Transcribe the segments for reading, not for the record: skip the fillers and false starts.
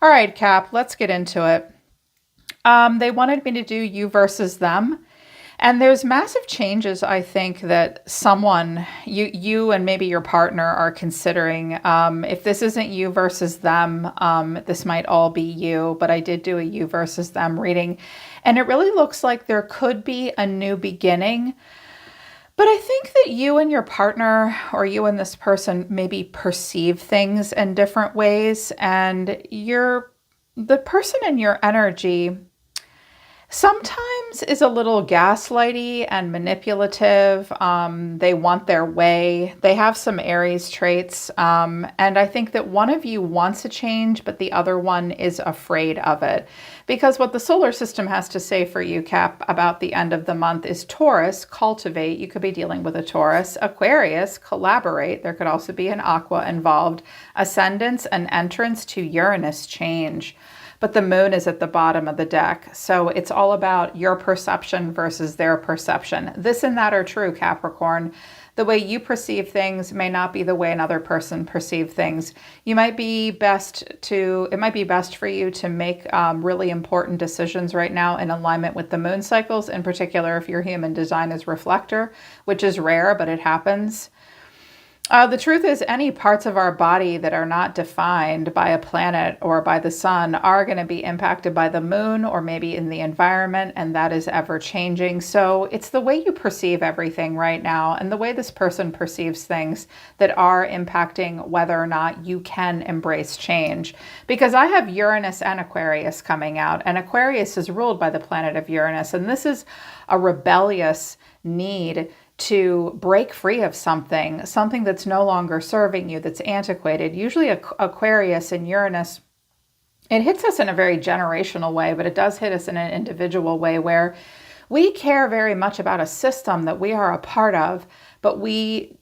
All right, Cap, let's get into it. They wanted me to do you versus them. And there's massive changes, I think, that you and maybe your partner are considering. If this isn't you versus them, this might all be you, but I did do a you versus them reading. And it really looks like there could be a new beginning. But I think that you and your partner, or you and this person, maybe perceive things in different ways. And the person in your energy sometimes is a little gaslighty and manipulative. They want their way. They have some Aries traits. And I think that one of you wants a change, but the other one is afraid of it. Because what the solar system has to say for you, Cap, about the end of the month is Taurus, cultivate. You could be dealing with a Taurus. Aquarius, collaborate. There could also be an Aqua involved. Ascendance and entrance to Uranus, change. But the moon is at the bottom of the deck. So it's all about your perception versus their perception. This and that are true, Capricorn. The way you perceive things may not be the way another person perceives things. It might be best for you to make really important decisions right now in alignment with the moon cycles, in particular if your human design is reflector, which is rare, but it happens. The truth is, any parts of our body that are not defined by a planet or by the sun are going to be impacted by the moon or maybe in the environment, and that is ever changing. So it's the way you perceive everything right now and the way this person perceives things that are impacting whether or not you can embrace change. Because I have Uranus and Aquarius coming out, and Aquarius is ruled by the planet of Uranus, and this is a rebellious need to break free of something that's no longer serving you, that's antiquated. Usually Aquarius and Uranus, it hits us in a very generational way, but it does hit us in an individual way where we care very much about a system that we are a part of, but we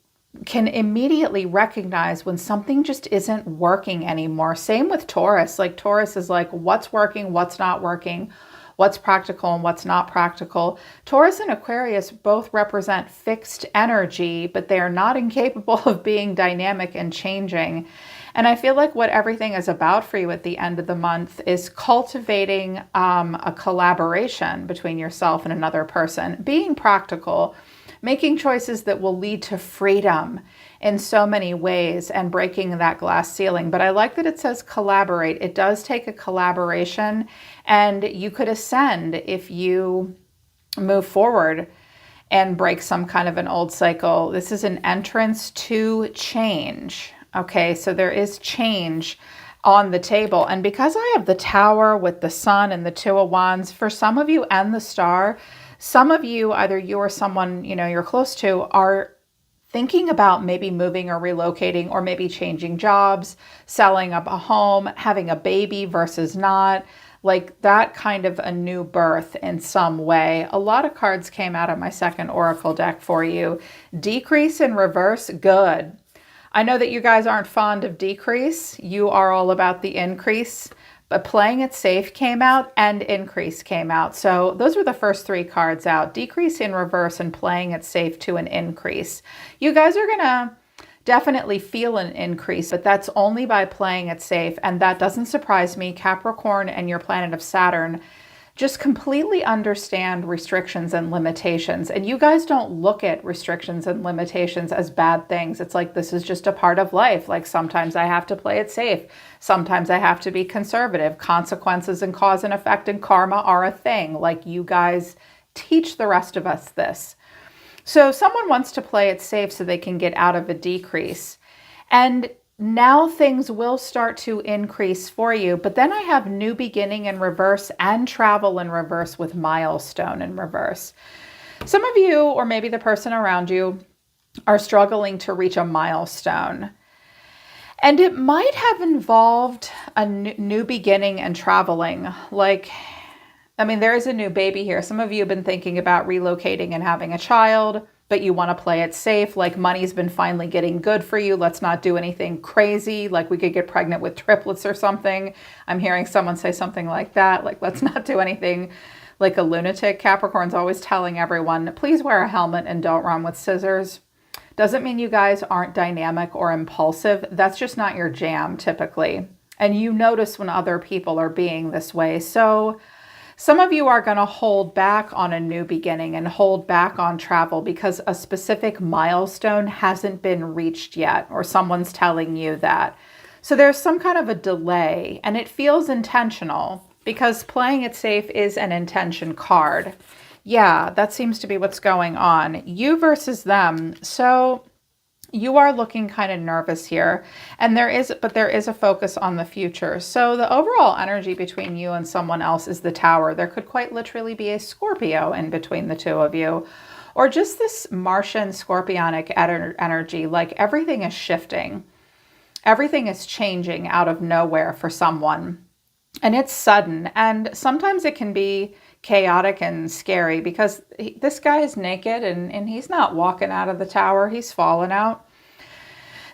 can immediately recognize when something just isn't working anymore. Same with Taurus. Like Taurus is like, what's working, what's not working, what's practical and what's not practical. Taurus and Aquarius both represent fixed energy, but they are not incapable of being dynamic and changing. And I feel like what everything is about for you at the end of the month is cultivating a collaboration between yourself and another person, being practical, making choices that will lead to freedom in so many ways and breaking that glass ceiling. But I like that it says collaborate. It does take a collaboration, and you could ascend if you move forward and break some kind of an old cycle. This is an entrance to change. Okay, so there is change on the table. And because I have the Tower with the Sun and the Two of Wands, for some of you and the Star, some of you, either you or someone you're close to, are thinking about maybe moving or relocating, or maybe changing jobs, selling up a home, having a baby versus not, like that kind of a new birth in some way. A lot of cards came out of my second oracle deck for you. Decrease in reverse, good. I know that you guys aren't fond of decrease. You are all about the increase. But playing it safe came out and increase came out. So those were the first three cards out. Decrease in reverse and playing it safe to an increase. You guys are going to definitely feel an increase, but that's only by playing it safe. And that doesn't surprise me. Capricorn and your planet of Saturn just completely understand restrictions and limitations. And you guys don't look at restrictions and limitations as bad things. It's like, this is just a part of life. Like sometimes I have to play it safe. Sometimes I have to be conservative. Consequences and cause and effect and karma are a thing. Like you guys teach the rest of us this. So someone wants to play it safe so they can get out of a decrease. And now things will start to increase for you. But then I have new beginning in reverse and travel in reverse with milestone in reverse. Some of you, or maybe the person around you, are struggling to reach a milestone. And it might have involved a new beginning and traveling. There is a new baby here. Some of you have been thinking about relocating and having a child, but you want to play it safe. Like money's been finally getting good for you. Let's not do anything crazy. Like we could get pregnant with triplets or something. I'm hearing someone say something like that. Like, let's not do anything like a lunatic. Capricorn's always telling everyone, please wear a helmet and don't run with scissors. Doesn't mean you guys aren't dynamic or impulsive. That's just not your jam typically. And you notice when other people are being this way. So some of you are going to hold back on a new beginning and hold back on travel because a specific milestone hasn't been reached yet, or someone's telling you that. So there's some kind of a delay, and it feels intentional because playing it safe is an intention card. Yeah, that seems to be what's going on. You versus them. So you are looking kind of nervous here, and there is a focus on the future. So the overall energy between you and someone else is the Tower. There could quite literally be a Scorpio in between the two of you, or just this Martian scorpionic energy, like everything is shifting. Everything is changing out of nowhere for someone, and it's sudden, and sometimes it can be chaotic and scary because this guy is naked and he's not walking out of the Tower, he's fallen out.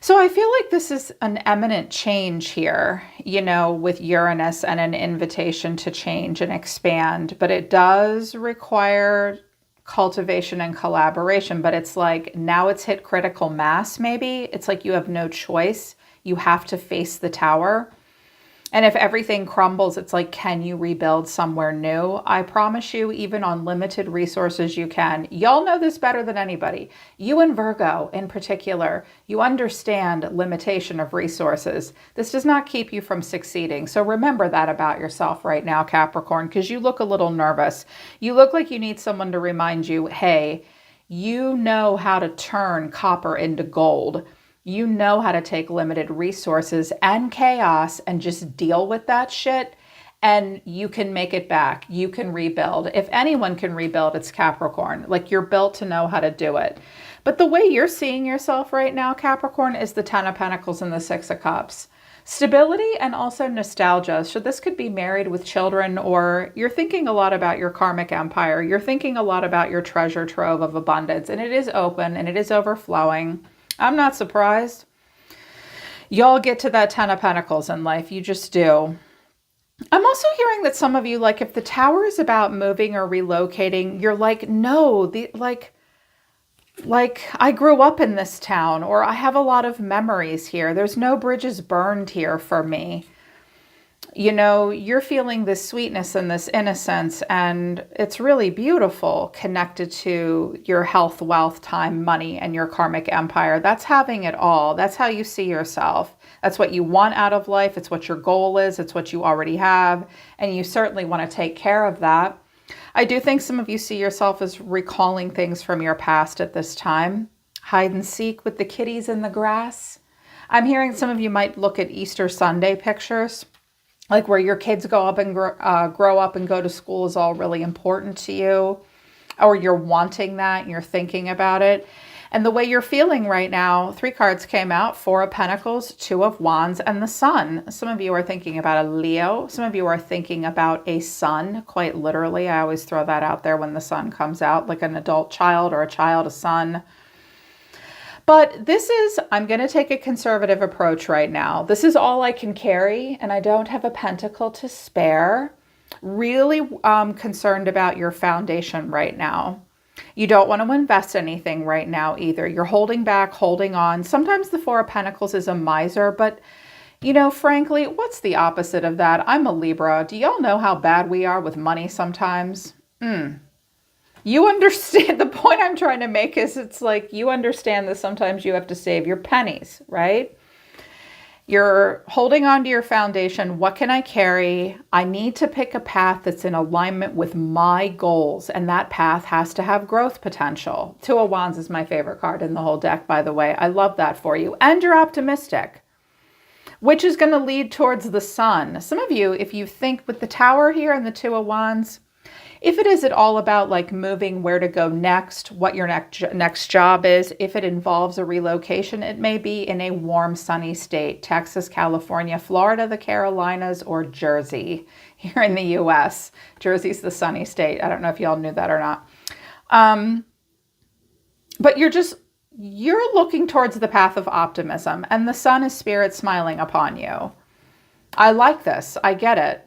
So I feel like this is an imminent change here, with Uranus and an invitation to change and expand, but it does require cultivation and collaboration. But it's like now it's hit critical mass. Maybe it's like you have no choice. You have to face the Tower. And if everything crumbles, it's like, can you rebuild somewhere new? I promise you, even on limited resources, you can. Y'all know this better than anybody. You and Virgo in particular, you understand limitation of resources. This does not keep you from succeeding. So remember that about yourself right now, Capricorn, because you look a little nervous. You look like you need someone to remind you, hey, you know how to turn copper into gold. You know how to take limited resources and chaos and just deal with that shit, and you can make it back. You can rebuild. If anyone can rebuild, it's Capricorn. Like, you're built to know how to do it. But the way you're seeing yourself right now, Capricorn, is the Ten of Pentacles and the Six of Cups. Stability and also nostalgia. So this could be married with children, or you're thinking a lot about your karmic empire. You're thinking a lot about your treasure trove of abundance, and it is open and it is overflowing. I'm not surprised. Y'all get to that Ten of Pentacles in life. You just do. I'm also hearing that some of you, like, if the Tower is about moving or relocating, you're like, no, like I grew up in this town, or I have a lot of memories here. There's no bridges burned here for me. You're feeling this sweetness and this innocence, and it's really beautiful, connected to your health, wealth, time, money, and your karmic empire. That's having it all. That's how you see yourself. That's what you want out of life. It's what your goal is. It's what you already have, and you certainly want to take care of that. I do think some of you see yourself as recalling things from your past at this time. Hide and seek with the kitties in the grass. I'm hearing some of you might look at Easter Sunday pictures, like where your kids grow up and go to school is all really important to you, or you're wanting that and you're thinking about it. And the way you're feeling right now, 3 cards came out: 4 of Pentacles, 2 of Wands, and the Sun. Some of you are thinking about a Leo. Some of you are thinking about a son, quite literally. I always throw that out there when the sun comes out, like an adult child or a child, a son. But I'm going to take a conservative approach right now. This is all I can carry, and I don't have a pentacle to spare. Really concerned about your foundation right now. You don't want to invest anything right now either. You're holding back, holding on. Sometimes the 4 of Pentacles is a miser, but frankly, what's the opposite of that? I'm a Libra. Do y'all know how bad we are with money sometimes? You understand, the point I'm trying to make is, it's like, you understand that sometimes you have to save your pennies, right? You're holding on to your foundation. What can I carry? I need to pick a path that's in alignment with my goals, and that path has to have growth potential. 2 of Wands is my favorite card in the whole deck, by the way. I love that for you. And you're optimistic, which is going to lead towards the Sun. Some of you, if you think with the Tower here and the 2 of Wands, if it is at all about like moving, where to go next, what your next job is, if it involves a relocation, it may be in a warm, sunny state: Texas, California, Florida, the Carolinas, or Jersey here in the US. Jersey's the sunny state. I don't know if y'all knew that or not. But you're looking towards the path of optimism, and the Sun is spirit smiling upon you. I like this. I get it.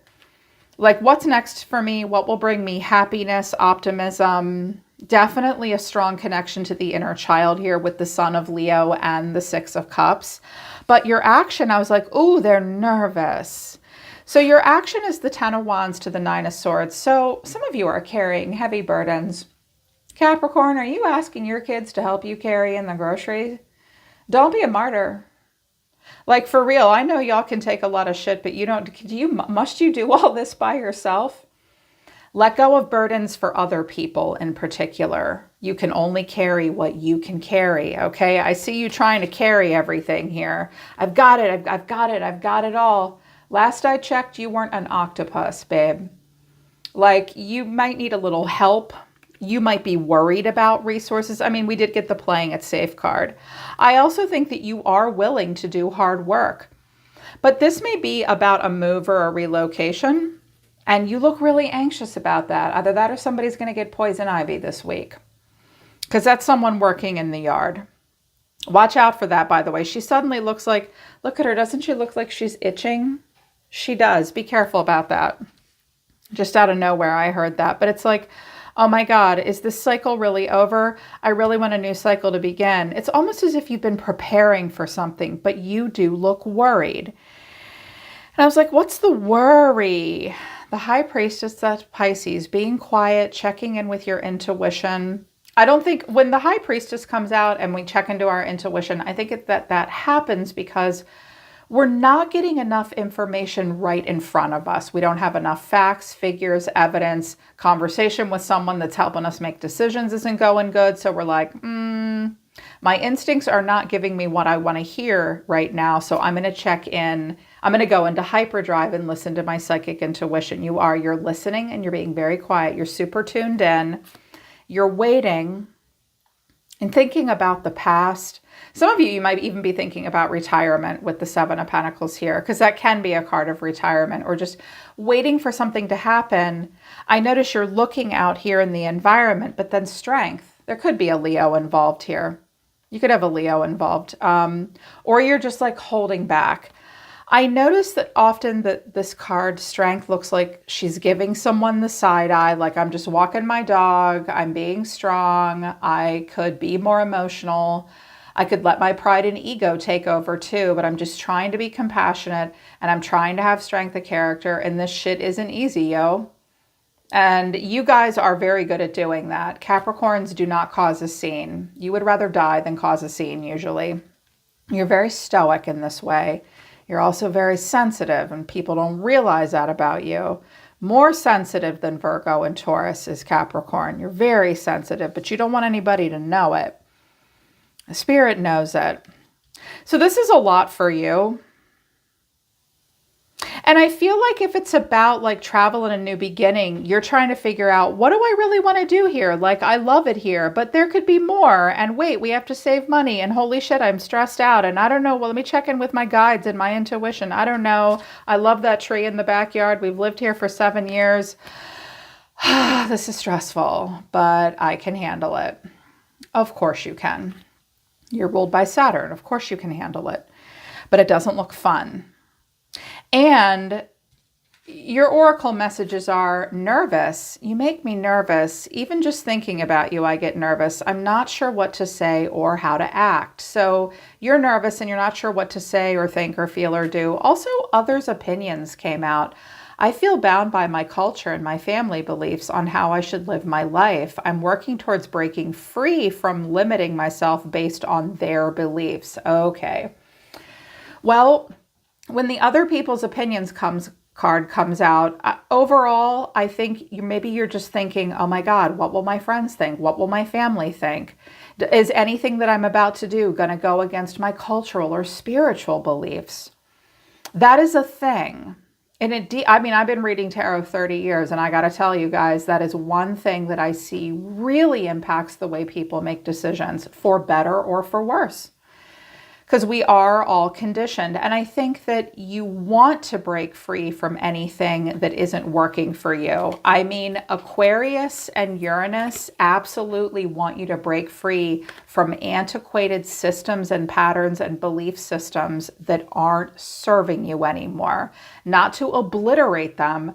Like, what's next for me? What will bring me happiness, optimism? Definitely a strong connection to the inner child here with the Sun of Leo and the Six of Cups. But your action, I was like, ooh, they're nervous. So your action is the Ten of Wands to the Nine of Swords. So some of you are carrying heavy burdens. Capricorn, are you asking your kids to help you carry in the groceries? Don't be a martyr. Like, for real, I know y'all can take a lot of shit, but must you do all this by yourself? Let go of burdens for other people in particular. You can only carry what you can carry, okay? I see you trying to carry everything here. I've got it, I've got it, I've got it all. Last I checked, you weren't an octopus, babe. Like, you might need a little help. You might be worried about resources. I mean, we did get the playing at Safeguard. I also think that you are willing to do hard work. But this may be about a move or a relocation. And you look really anxious about that. Either that or somebody's going to get poison ivy this week. Because that's someone working in the yard. Watch out for that, by the way. She suddenly looks like, look at her. Doesn't she look like she's itching? She does. Be careful about that. Just out of nowhere, I heard that. But it's like, oh my God, is this cycle really over? I really want a new cycle to begin. It's almost as if you've been preparing for something, but you do look worried. And I was like, what's the worry? The High Priestess, that's Pisces, being quiet, checking in with your intuition. I don't think when the High Priestess comes out and we check into our intuition, I think that happens because we're not getting enough information right in front of us. We don't have enough facts, figures, evidence. Conversation with someone that's helping us make decisions isn't going good. So we're like, my instincts are not giving me what I want to hear right now. So I'm going to check in. I'm going to go into hyperdrive and listen to my psychic intuition. You're listening and you're being very quiet. You're super tuned in. You're waiting and thinking about the past. Some of you might even be thinking about retirement with the Seven of Pentacles here, because that can be a card of retirement or just waiting for something to happen. I notice you're looking out here in the environment, but then strength. There could be a Leo involved here. You could have a Leo involved. Or you're just like holding back. I notice that often that this card, strength, looks like she's giving someone the side eye, like I'm just walking my dog, I'm being strong, I could be more emotional, I could let my pride and ego take over too, but I'm just trying to be compassionate and I'm trying to have strength of character, and this shit isn't easy, yo. And you guys are very good at doing that. Capricorns do not cause a scene. You would rather die than cause a scene usually. You're very stoic in this way. You're also very sensitive, and people don't realize that about you. More sensitive than Virgo and Taurus is Capricorn. You're very sensitive, but you don't want anybody to know it. The spirit knows it. So this is a lot for you. And I feel like if it's about like travel and a new beginning, you're trying to figure out, what do I really want to do here? Like, I love it here, but there could be more. And wait, we have to save money. And holy shit, I'm stressed out. And I don't know. Well, let me check in with my guides and my intuition. I don't know. I love that tree in the backyard. We've lived here for 7 years. This is stressful, but I can handle it. Of course you can. You're ruled by Saturn. Of course you can handle it. But it doesn't look fun. And your oracle messages are nervous. You make me nervous. Even just thinking about you, I get nervous. I'm not sure what to say or how to act. So you're nervous and you're not sure what to say or think or feel or do. Also, others' opinions came out. I feel bound by my culture and my family beliefs on how I should live my life. I'm working towards breaking free from limiting myself based on their beliefs. Okay. Well, when the other people's opinions card comes out, overall, I think maybe you're just thinking, oh my God, what will my friends think? What will my family think? Is anything that I'm about to do going to go against my cultural or spiritual beliefs? That is a thing. And I've been reading tarot 30 years, and I got to tell you guys, that is one thing that I see really impacts the way people make decisions, for better or for worse. Because we are all conditioned. And I think that you want to break free from anything that isn't working for you. I mean, Aquarius and Uranus absolutely want you to break free from antiquated systems and patterns and belief systems that aren't serving you anymore. Not to obliterate them,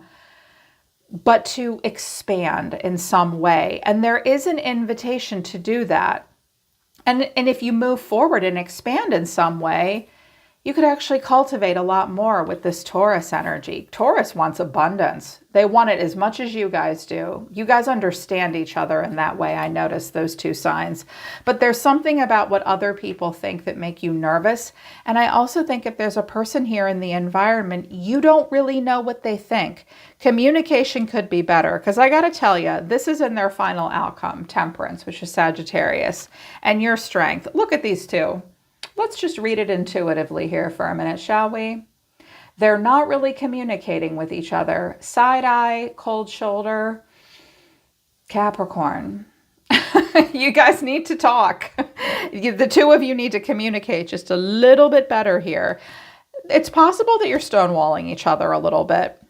but to expand in some way. And there is an invitation to do that. And if you move forward and expand in some way, you could actually cultivate a lot more with this Taurus energy. Taurus wants abundance. They want it as much as you guys do. You guys understand each other in that way. I noticed those two signs. But there's something about what other people think that make you nervous. And I also think if there's a person here in the environment, you don't really know what they think. Communication could be better, because I got to tell you, this is in their final outcome, Temperance, which is Sagittarius, and your Strength. Look at these two. Let's just read it intuitively here for a minute, shall we? They're not really communicating with each other. Side eye, cold shoulder. Capricorn. You guys need to talk. The two of you need to communicate just a little bit better here. It's possible that you're stonewalling each other a little bit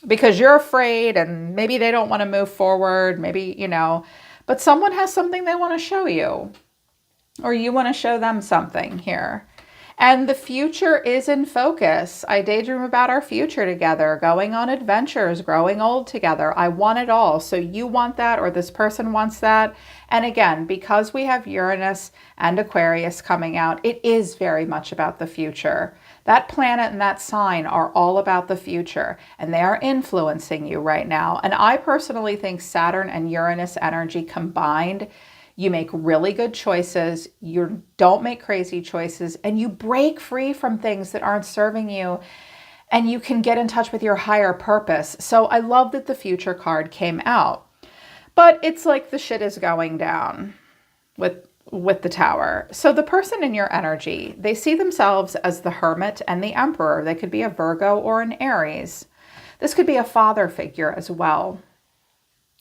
because you're afraid and maybe they don't want to move forward. Maybe, but someone has something they want to show you. Or you want to show them something here. And the future is in focus. I daydream about our future together, going on adventures, growing old together. I want it all. So you want that, or this person wants that. And again, because we have Uranus and Aquarius coming out, it is very much about the future. That planet and that sign are all about the future, and they are influencing you right now. And I personally think Saturn and Uranus energy combined, you make really good choices, you don't make crazy choices, and you break free from things that aren't serving you, and you can get in touch with your higher purpose. So I love that the future card came out. But it's like the shit is going down with the Tower. So the person in your energy, they see themselves as the Hermit and the Emperor. They could be a Virgo or an Aries. This could be a father figure as well.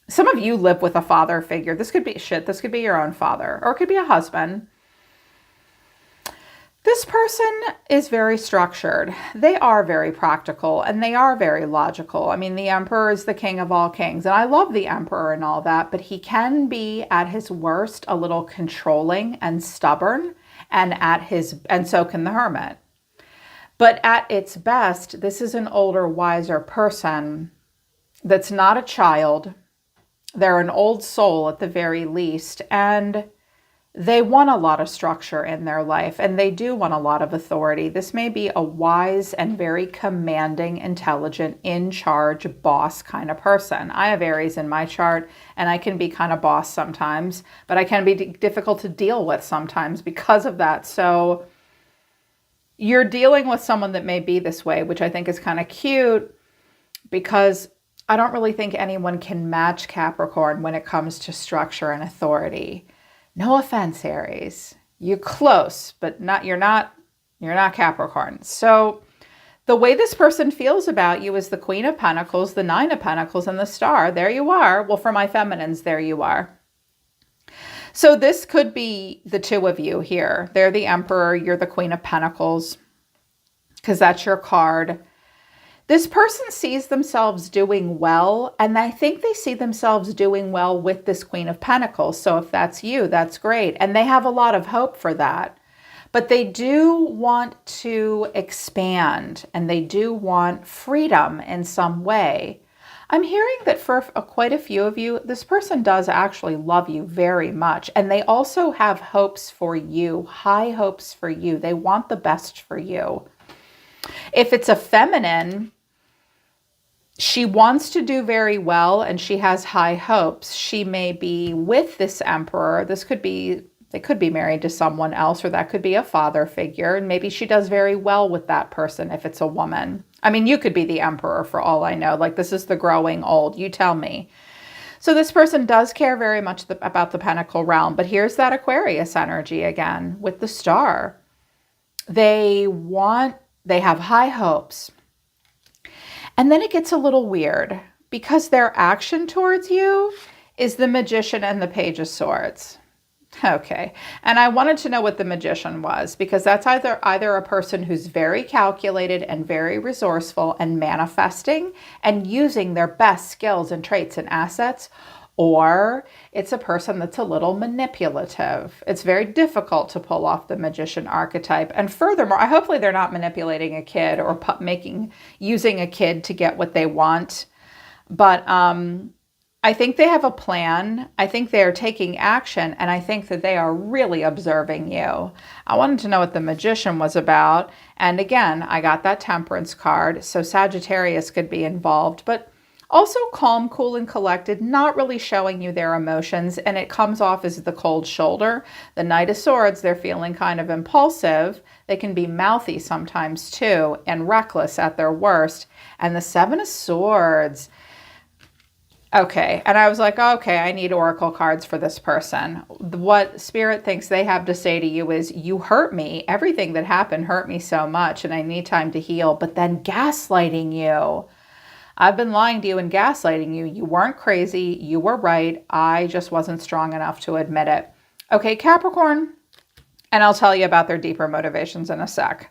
Some of you live with a father figure. This could be your own father, or it could be a husband. This person is very structured. They are very practical and they are very logical. I mean, the Emperor is the king of all kings, and I love the Emperor and all that, but he can be at his worst a little controlling and stubborn, and so can the Hermit. But at its best, this is an older, wiser person that's not a child. They're an old soul at the very least, and they want a lot of structure in their life, and they do want a lot of authority. This may be a wise and very commanding, intelligent, in-charge, boss kind of person. I have Aries in my chart, and I can be kind of boss sometimes, but I can be difficult to deal with sometimes because of that. So you're dealing with someone that may be this way, which I think is kind of cute, because I don't really think anyone can match Capricorn when it comes to structure and authority. No offense, Aries. You're close, but you're not Capricorn. So the way this person feels about you is the Queen of Pentacles, the Nine of Pentacles, and the Star. There you are. Well, for my feminines, there you are. So this could be the two of you here. They're the Emperor, you're the Queen of Pentacles, because that's your card. This person sees themselves doing well, and I think they see themselves doing well with this Queen of Pentacles. So if that's you, that's great. And they have a lot of hope for that. But they do want to expand, and they do want freedom in some way. I'm hearing that for quite a few of you, this person does actually love you very much. And they also have hopes for you, high hopes for you. They want the best for you. If it's a feminine, she wants to do very well and she has high hopes. She may be with this Emperor. They could be married to someone else, or that could be a father figure. And maybe she does very well with that person if it's a woman. I mean, you could be the Emperor for all I know. Like, this is the growing old. You tell me. So this person does care very much about the Pentacle realm. But here's that Aquarius energy again with the Star. They have high hopes. And then it gets a little weird because their action towards you is the Magician and the Page of Swords. Okay. And I wanted to know what the Magician was, because that's either a person who's very calculated and very resourceful and manifesting and using their best skills and traits and assets, or it's a person that's a little manipulative. It's very difficult to pull off the Magician archetype. And furthermore, hopefully they're not manipulating a kid or using a kid to get what they want. But I think they have a plan. I think they are taking action, and I think that they are really observing you. I wanted to know what the Magician was about. And again, I got that Temperance card, so Sagittarius could be involved, but also calm, cool, and collected, not really showing you their emotions, and it comes off as the cold shoulder. The Knight of Swords, they're feeling kind of impulsive. They can be mouthy sometimes too, and reckless at their worst. And the Seven of Swords. Okay, and I was like, okay, I need oracle cards for this person. What Spirit thinks they have to say to you is, you hurt me. Everything that happened hurt me so much, and I need time to heal. But then gaslighting you. I've been lying to you and gaslighting you. You weren't crazy. You were right. I just wasn't strong enough to admit it. Okay, Capricorn, and I'll tell you about their deeper motivations in a sec.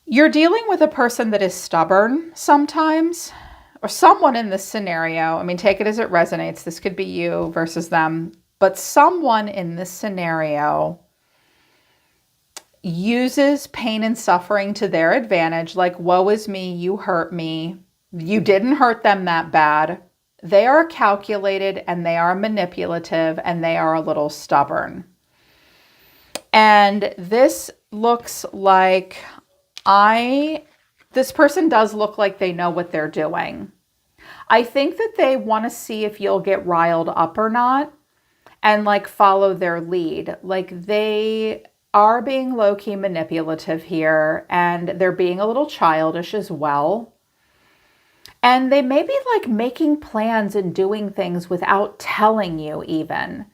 You're dealing with a person that is stubborn sometimes, or someone in this scenario. I mean, take it as it resonates. This could be you versus them, but someone in this scenario uses pain and suffering to their advantage. Like, woe is me, you hurt me. You didn't hurt them that bad. They are calculated and they are manipulative and they are a little stubborn. And this looks like this person does look like they know what they're doing. I think that they want to see if you'll get riled up or not and like follow their lead. Like, they are being low-key manipulative here, and they're being a little childish as well. And they may be like making plans and doing things without telling you even.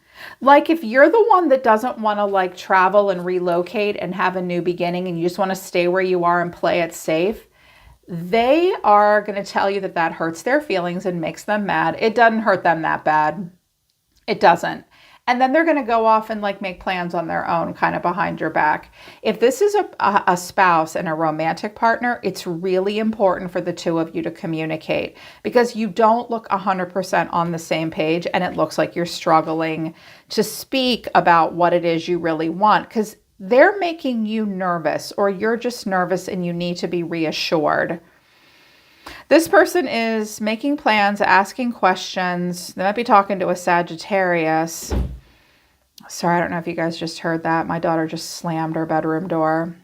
Like, if you're the one that doesn't want to like travel and relocate and have a new beginning and you just want to stay where you are and play it safe, they are going to tell you that that hurts their feelings and makes them mad. It doesn't hurt them that bad. It doesn't. And then they're going to go off and like make plans on their own, kind of behind your back. If this is a spouse and a romantic partner, it's really important for the two of you to communicate, because you don't look 100% on the same page, and it looks like you're struggling to speak about what it is you really want, because they're making you nervous, or you're just nervous and you need to be reassured. This person is making plans, asking questions. They might be talking to a Sagittarius. Sorry, I don't know if you guys just heard that. My daughter just slammed her bedroom door.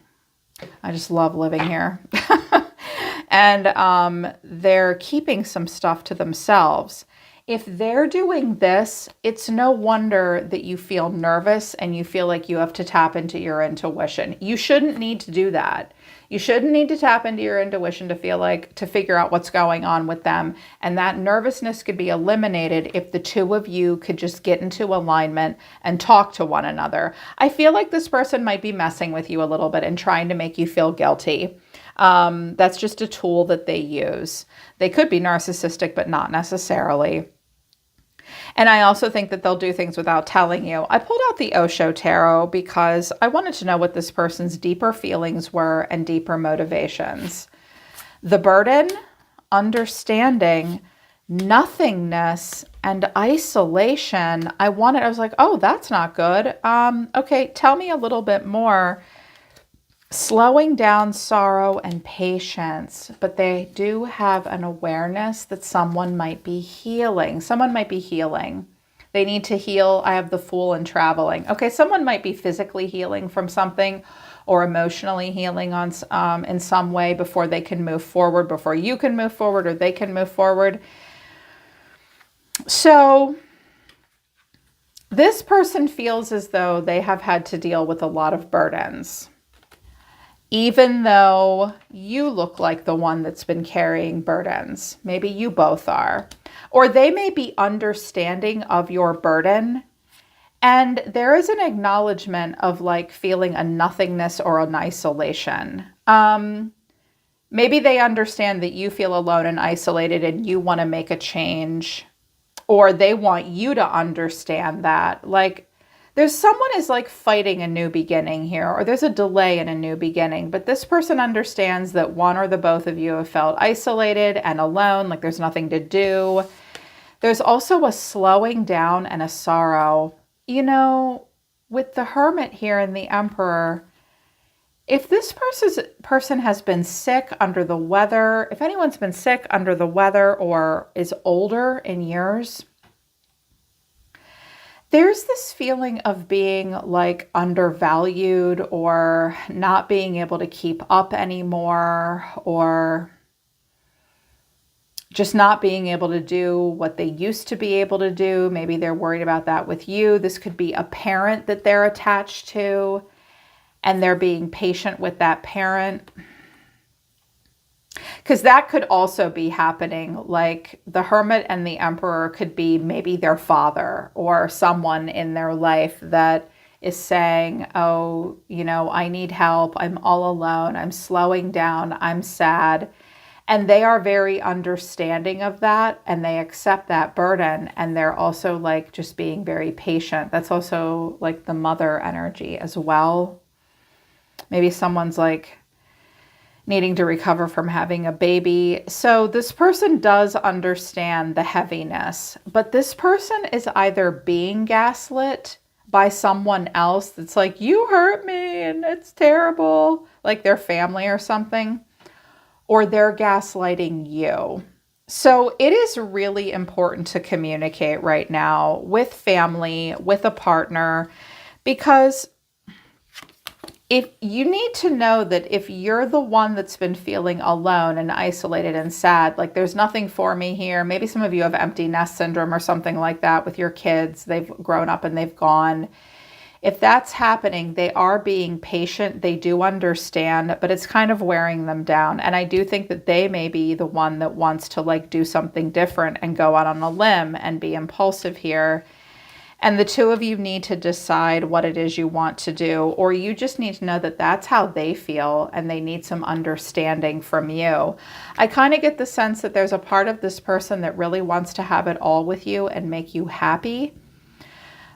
I just love living here. And they're keeping some stuff to themselves. If they're doing this, it's no wonder that you feel nervous and you feel like you have to tap into your intuition. You shouldn't need to do that. You shouldn't need to tap into your intuition to figure out what's going on with them. And that nervousness could be eliminated if the two of you could just get into alignment and talk to one another. I feel like this person might be messing with you a little bit and trying to make you feel guilty. That's just a tool that they use. They could be narcissistic, but not necessarily. And I also think that they'll do things without telling you. I pulled out the Osho Tarot because I wanted to know what this person's deeper feelings were and deeper motivations. The burden, understanding, nothingness, and isolation. I was like, oh, that's not good. Okay, tell me a little bit more. Slowing down, sorrow, and patience, but they do have an awareness that someone might be healing. Someone might be healing. They need to heal. I have the Fool and traveling. Okay, someone might be physically healing from something, or emotionally healing in some way before they can move forward, before you can move forward, or they can move forward. So this person feels as though they have had to deal with a lot of burdens, even though you look like the one that's been carrying burdens. Maybe you both are. Or they may be understanding of your burden, and there is an acknowledgement of like feeling a nothingness or an isolation. Maybe they understand that you feel alone and isolated and you want to make a change, or they want you to understand that. Like, there's someone is like fighting a new beginning here, or there's a delay in a new beginning, but this person understands that one or the both of you have felt isolated and alone, like there's nothing to do. There's also a slowing down and a sorrow. You know, with the Hermit here and the Emperor, If this person has been sick, under the weather, if anyone's been sick, under the weather, or is older in years, there's this feeling of being like undervalued or not being able to keep up anymore, or just not being able to do what they used to be able to do. Maybe they're worried about that with you. This could be a parent that they're attached to, and they're being patient with that parent. Because that could also be happening. Like the Hermit and the Emperor could be maybe their father or someone in their life that is saying, oh, I need help. I'm all alone. I'm slowing down. I'm sad. And they are very understanding of that, and they accept that burden, and they're also like just being very patient. That's also like the mother energy as well. Maybe someone's like needing to recover from having a baby. So this person does understand the heaviness, but this person is either being gaslit by someone else that's like, you hurt me and it's terrible, like their family or something, or they're gaslighting you. So it is really important to communicate right now with family, with a partner, because if you need to know that if you're the one that's been feeling alone and isolated and sad, like there's nothing for me here. Maybe some of you have empty nest syndrome or something like that with your kids. They've grown up and they've gone. If that's happening, they are being patient. They do understand, but it's kind of wearing them down. And I do think that they may be the one that wants to like do something different and go out on a limb and be impulsive here. And the two of you need to decide what it is you want to do, or you just need to know that that's how they feel and they need some understanding from you. I kind of get the sense that there's a part of this person that really wants to have it all with you and make you happy,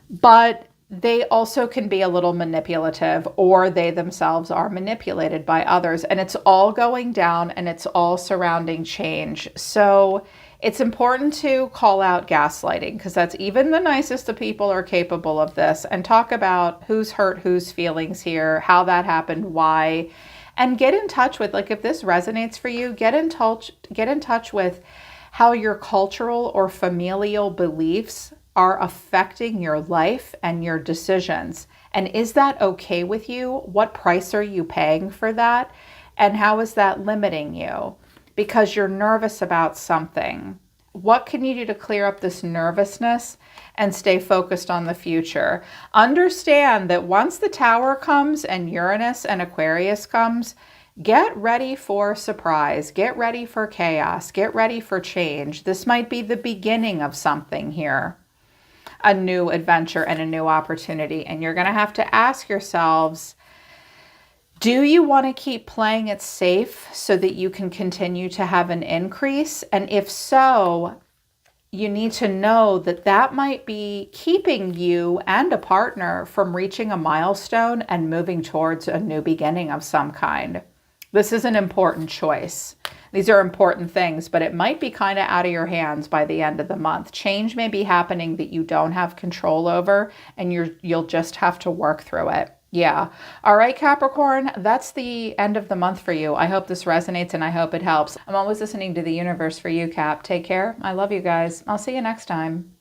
but they also can be a little manipulative, or they themselves are manipulated by others, and it's all going down and it's all surrounding change. So it's important to call out gaslighting, because that's even the nicest of people are capable of this, and talk about who's hurt whose feelings here, how that happened, why, and get in touch with, like, if this resonates for you, get in touch with how your cultural or familial beliefs are affecting your life and your decisions. And is that okay with you? What price are you paying for that? And how is that limiting you? Because you're nervous about something. What can you do to clear up this nervousness and stay focused on the future? Understand that once the Tower comes and Uranus and Aquarius comes, get ready for surprise, get ready for chaos, get ready for change. This might be the beginning of something here, a new adventure and a new opportunity. And you're going to have to ask yourselves, do you want to keep playing it safe so that you can continue to have an increase? And if so, you need to know that that might be keeping you and a partner from reaching a milestone and moving towards a new beginning of some kind. This is an important choice. These are important things, but it might be kind of out of your hands by the end of the month. Change may be happening that you don't have control over, and you'll just have to work through it. Yeah. All right, Capricorn, that's the end of the month for you. I hope this resonates and I hope it helps. I'm always listening to the universe for you, Cap. Take care. I love you guys. I'll see you next time.